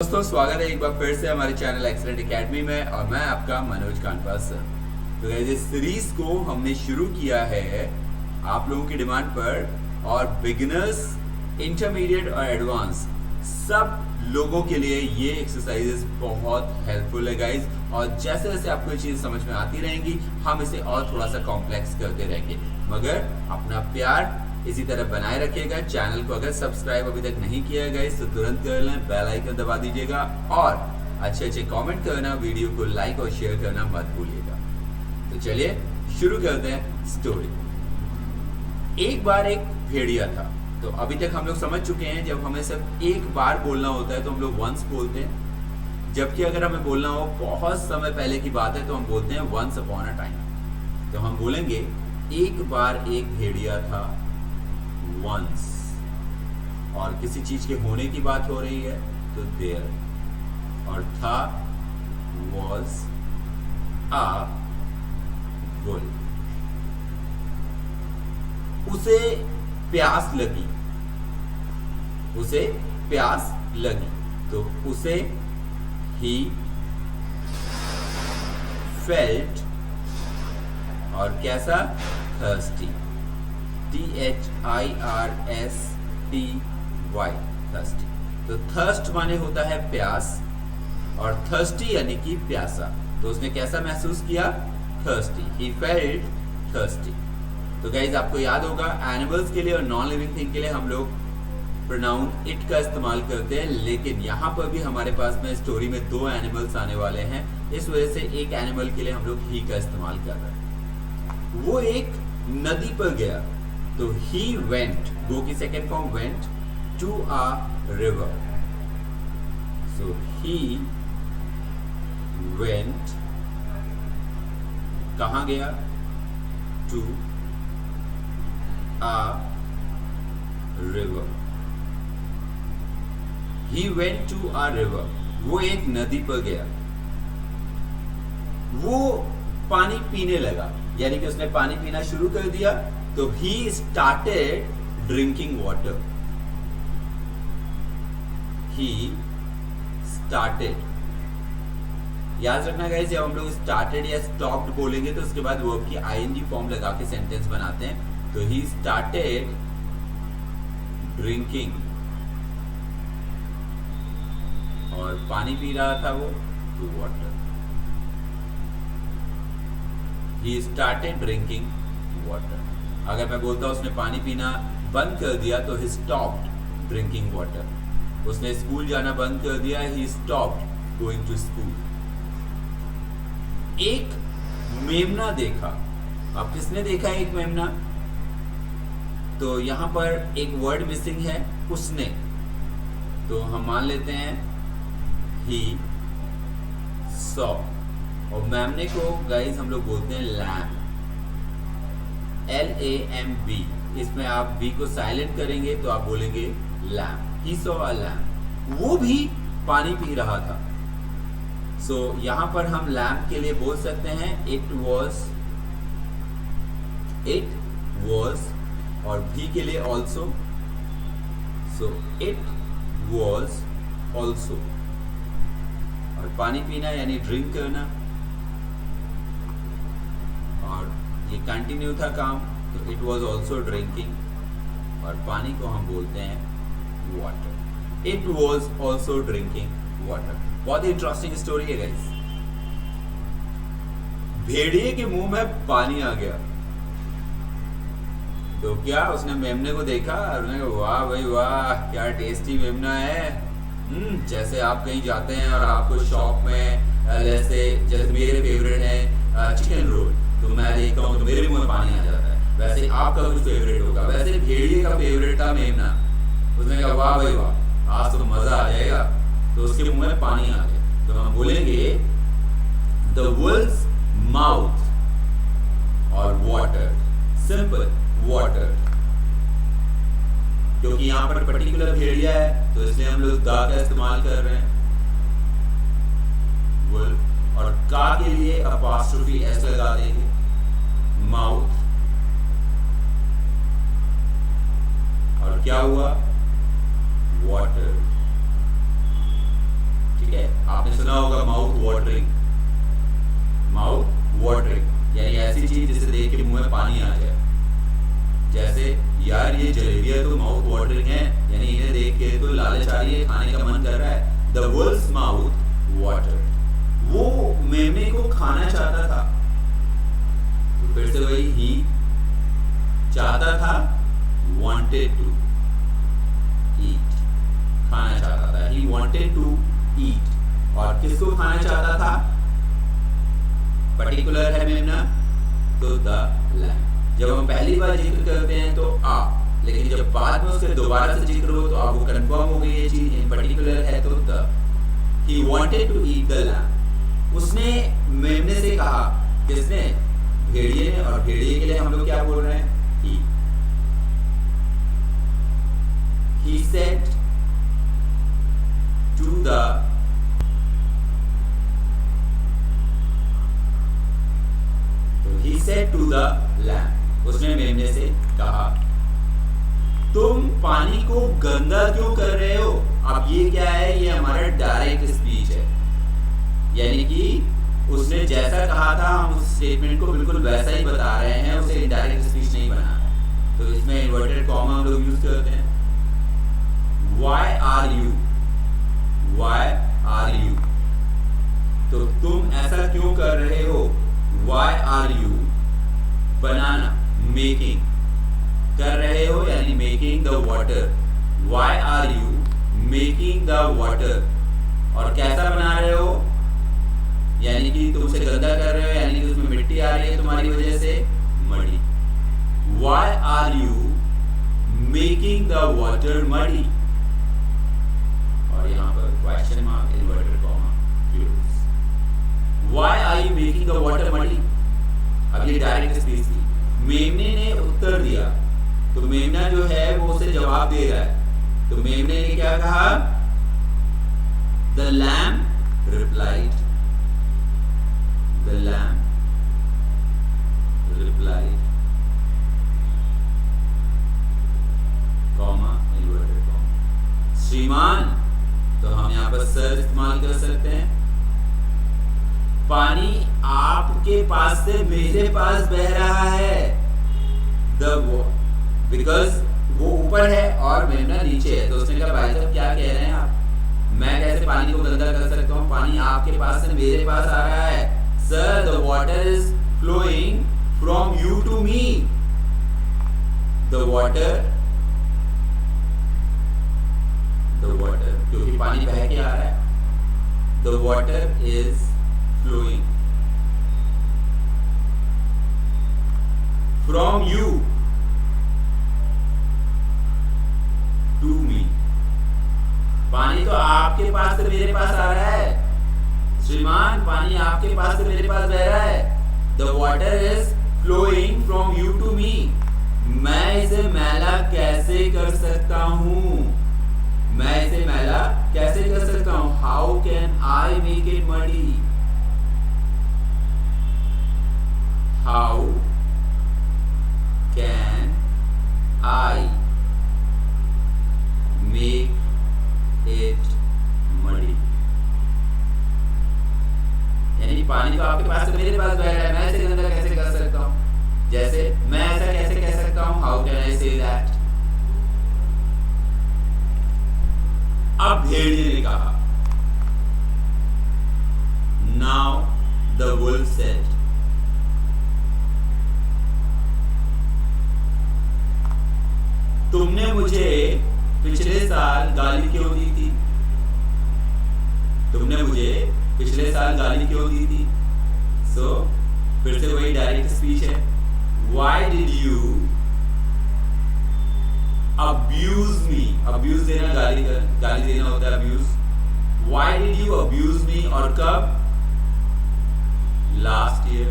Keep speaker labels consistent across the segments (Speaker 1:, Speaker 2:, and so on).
Speaker 1: दोस्तों स्वागत है एक बार फिर से हमारे चैनल एक्सीलेंट एकेडमी में और मैं आपका मनोज कानपास सर। तो गाइस इस सीरीज को हमने शुरू किया है आप लोगों की डिमांड पर और बिगिनर्स, इंटरमीडिएट और एडवांस सब लोगों के लिए ये एक्सरसाइजेस बहुत हेल्पफुल है गाइस। और जैसे जैसे आपको ये चीज़ समझ में आती रहेंगी हम इसे और थोड़ा सा कॉम्प्लेक्स करते रहेंगे, मगर अपना प्यार इसी तरह बनाए रखिएगा। चैनल को अगर सब्सक्राइब अभी तक नहीं किया है गाइस तो तुरंत कर लें, बेल आइकन दबा दीजिएगा और अच्छे अच्छे कमेंट करना, वीडियो को लाइक और शेयर करना मत भूलिएगा। तो चलिए शुरू करते हैं स्टोरी। एक बार एक भेड़िया था। तो अभी तक हम लोग समझ चुके हैं जब हमें सिर्फ एक बार बोलना होता है तो हम लोग वंस बोलते हैं, जबकि अगर हमें बोलना हो बहुत समय पहले की बात है तो हम बोलते हैं वंस अपॉन अ टाइम। तो हम बोलेंगे एक बार एक भेड़िया था once, और किसी चीज के होने की बात हो रही है तो there, और था was a bull। उसे प्यास लगी, उसे प्यास लगी तो उसे he felt, और कैसा thirsty, THIRSTY, थर्स्टी। तो थर्स्ट माने होता है प्यास और थर्स्टी यानी कि प्यासा। तो उसने कैसा महसूस किया? Thirsty, he felt thirsty. तो गाइज आपको याद होगा एनिमल्स के लिए और नॉन लिविंग थिंग के लिए हम लोग प्रोनाउन इट का इस्तेमाल करते हैं, लेकिन यहाँ पर भी हमारे पास में स्टोरी में दो एनिमल्स आने वाले हैं, इस वजह से एक एनिमल के लिए हम लोग ही का इस्तेमाल कर रहे हैं। वो एक नदी पर गया तो he went, go की second form went to a river, so he went, कहाँ गया? to a river, he went to a river, वो एक नदी पर गया। वो पानी पीने लगा, यानी कि उसने पानी पीना शुरू कर दिया। तो he started drinking water, he started। याद रखना गाइस जब हम लोग started या stopped बोलेंगे तो उसके बाद वर्ब की ing फॉर्म लगा के सेंटेंस बनाते हैं। तो he started drinking, और पानी पी रहा था वो तो water, he started drinking water। अगर मैं बोलता हूं उसने पानी पीना बंद कर दिया तो he stopped drinking water। उसने स्कूल जाना बंद कर दिया, he stopped going to school। एक मेमना देखा। अब किसने देखा एक मेमना? तो यहां पर एक वर्ड मिसिंग है, उसने। तो हम मान लेते हैं he saw, और मेमने को गाइस हम लोग बोलते हैं लैम्ब, LAMB। इसमें आप B को साइलेंट करेंगे तो आप बोलेंगे lamb, he saw a lamb। वो भी पानी पी रहा था। सो यहां पर हम लैम्ब के लिए बोल सकते हैं it was, और भी के लिए also, so it was also। और पानी पीना यानी ड्रिंक करना, और ये कंटिन्यू था काम तो इट वॉज ऑल्सो ड्रिंकिंग, और पानी को हम बोलते हैं water, it was also drinking water. बहुत ही इंटरेस्टिंग स्टोरी है गाइस। भेड़िए के मुंह में पानी आ गया तो क्या उसने मेमने को देखा और उसने कहा वाह भाई वाह क्या टेस्टी मेमना है। जैसे आप कहीं जाते हैं और आपको शॉप में जैसे मेरे फेवरेट है चिकन रोल, तो मैं देखता हूँ तो मेरे मुंह में पानी आ जाता है। वैसे आपका कुछ फेवरेट होगा, वैसे भेड़िए का फेवरेट था मेमना। उसने कहा वाह भाई वाह आज तो मजा आ जाएगा, तो उसके मुंह में पानी आ गया। तो हम बोलेंगे द वुल्स माउथ और वाटर, सिंपल वाटर, क्योंकि यहाँ पर पर्टिकुलर भेड़िया है तो इसलिए हम लोग दा का इस्तेमाल कर रहे हैं वुल्फ, और का के लिए अपॉस्ट्रोफी एस लगा देंगे, माउथ। और क्या हुआ? वाटर। सुना होगा माउथ वाटरिंग। माउथ वाटरिंग यानी ऐसी चीज जिसे देख के मुंह में पानी आ जाए, जैसे यार ये जलेबियां तो माउथ वाटरिंग है, यानी इन्हें देख के तो लालच आ रही है, खाने का मन कर रहा है। द वुल्फ्स माउथ वाटर, वो मेमने को खाना चाहता था। तो फिर से वही ही चाहता था, wanted to eat, खाना चाहता था, he wanted to eat। और किसको खाना चाहता था? पर्टिकुलर है मेमना, तो द लैम। जब हम पहली बार जिक्र करते हैं तो आ, लेकिन जब बाद में उसके दोबारा से जिक्र हो तो अब वो कंफर्म हो गई ये चीज, इन पर्टिकुलर है तो the. he wanted to eat the lamb, उसने मेमने से कहा, किसने? भेड़िए ने। और भेड़िए के लिए हम लोग क्या बोल रहे हैं? he said to the he said to the lamb, उसने मेमने से कहा, तुम पानी को गंदा क्यों कर रहे हो? अब ये क्या है? ये हमारा डायरेक्ट स्पीच है, यानी कि उसने जैसा कहा था हम उस स्टेटमेंट को बिल्कुल वैसा ही बता रहे हैं, उसे इनडायरेक्ट स्पीच नहीं बना। तो इसमें इन्वर्टेड कॉमा हम लोग यूज करते हैं। Why are you? Why are you? तो तुम ऐसा क्यों कर रहे हो? Why are you? Banana, making, कर रहे हो यानी making the water। Why are you making the water? और कैसा बना रहे हो? यानी कि तुम उसे गंदा कर रहे हो, यानी कि उसमें मिट्टी आ रही है तुम्हारी वजह से, मड़ी। Why are you making the water muddy? और यहाँ पर question mark, inverted comma, close. Why are you making the water muddy? अब ये डायरेक्ट स्पीच थी। मेमने ने उत्तर दिया, तो मेमना जो है वो उसे जवाब दे रहा है। तो मेमने ने क्या कहा? The lamb replied, the lamb replied, comma, inverted comma, श्रीमान। तो हम यहाँ पर सर इस्तेमाल कर सकते हैं। पानी आपके पास से मेरे पास बह रहा है, बिकॉज वो ऊपर है और मेमना नीचे है। तो उसने कहा भाई साहब क्या कह रहे हैं आप? मैं कैसे पानी को गंदा कर सकता हूँ? पानी आपके पास से मेरे पास आ रहा है। Sir, the water is flowing from you to me. The water, क्योंकि पानी बह के आ रहा है। The water is flowing from you to me. पानी तो आपके पास से मेरे पास आ रहा है श्रीमान, पानी आपके पास से मेरे पास बह रहा है। The water is flowing from you to me. मैं इसे मैला कैसे कर सकता हूं? मैं इसे मैला कैसे कर सकता हूं? How can I make it muddy? How can I make it muddy? यानी पानी तो आपके पास से मेरे पास बह रहा है, मैं इसे गंदा कैसे कर सकता हूं? जैसे मैं ऐसा कैसे कह सकता हूं? How can I say that? अब भेड़िए ने कहा, नाउ द वुल्फ सेड, तुमने मुझे पिछले साल गाली क्यों दी थी? तुमने मुझे पिछले साल गाली क्यों दी थी? सो फिर से वही डायरेक्ट स्पीच है। Why did you abuse me? Abuse देना, गाली देना होता है abuse। Why did you abuse me? और कब? Last year।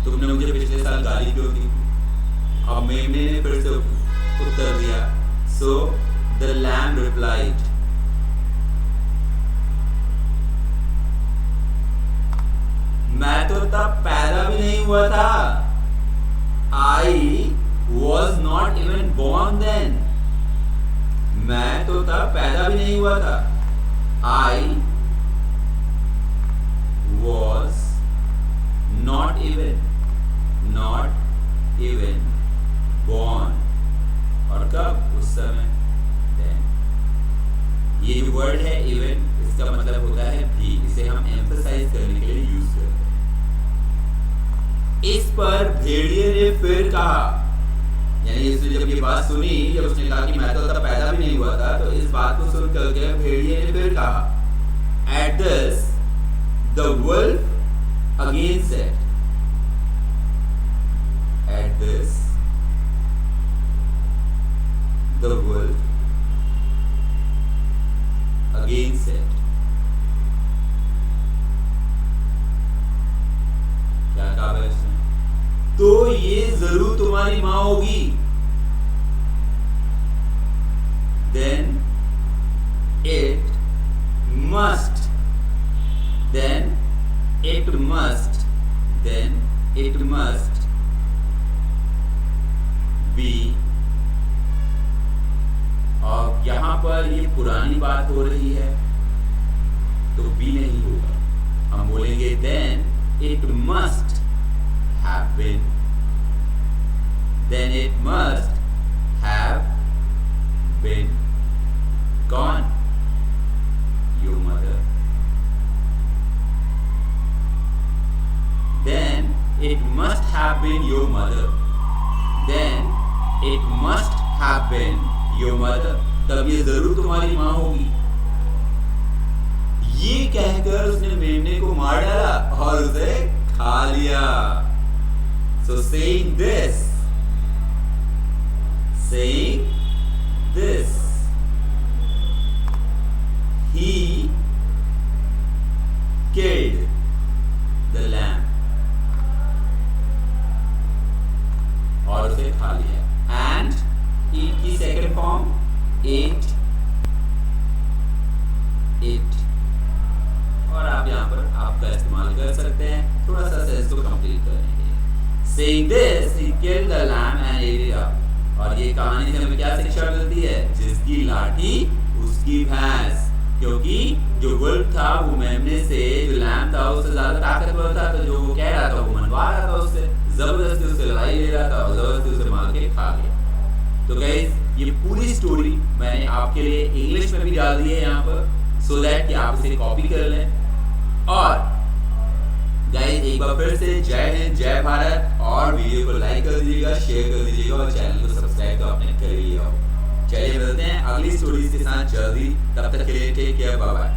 Speaker 1: तुमने मुझे पिछले साल गाली क्यों दी? अब मेमने ने फिर से उत्तर दिया। So the lamb replied, मैं तो तब पैदा भी नहीं हुआ था। I was not even born then। मैं तो तब पैदा भी नहीं हुआ था। I was not even born. और कब? उस समय। then ये जो वर्ड है इवन, इसका मतलब होता है भी। इसे हम एम्फसाइज करने के लिए यूज करते हैं। इस पर भेड़िए ने फिर कहा, यानी इसने जब ये बात सुनी, जब उसने कहा कि मैं तो तब पैदा भी नहीं हुआ था, तो इस बात को सुन करके भेड़िए ने फिर कहा, at this the wolf again said, at this the wolf again said. क्या कहा है उसने? तो ये जरूर तुम्हारी मां होगी। then it must be। और यहां पर ये पुरानी बात हो रही है, तो बी नहीं होगा, हम बोलेंगे then it must have been, then it must have been gone your mother, then it must have been your mother, then it must have been your mother। तब ये जरूर तुम्हारी मां होगी। ये कहकर उसने मेमने को मार डाला और उसे खा लिया। So saying this, he killed the lamb, और उसे खा लिया। and eat की सेकंड फॉर्म ate it, और आप यहाँ पर आपका इस्तेमाल कर सकते हैं थोड़ा सा सेंस को कंप्लीट करने के लिए। Saying this, he killed the lamb and ate it up। और ये कहानी से हमें क्या शिक्षा मिलती है? जिसकी लाठी उसकी भैंस, क्योंकि जो वुल्फ था वो मेमने से, जो लैम था उससे ज्यादा ताकतवर था, तो जो वो कह रहा था वो मनवा रहा था उससे, जबरदस्ती उससे लड़ाई ले रहा था और जबरदस्ती उसे मार के खा गया। तो गाइस ये पूरी स्टोरी मैंने आपके लिए इंग्लिश में भी डाल दी है यहाँ पर, सो दैट कि आप इसे कॉपी कर लें। और गाइस एक बार फिर से जय हिंद, जय भारत, और वीडियो को लाइक कर दीजिएगा, शेयर कर दीजिएगा, और चैनल को सब्सक्राइब तो आपने कर ही लिया हो। चलिए मिलते हैं अगली स्टोरीज के साथ जल्दी, तब तक के लिए टेक केयर, बाय बाय।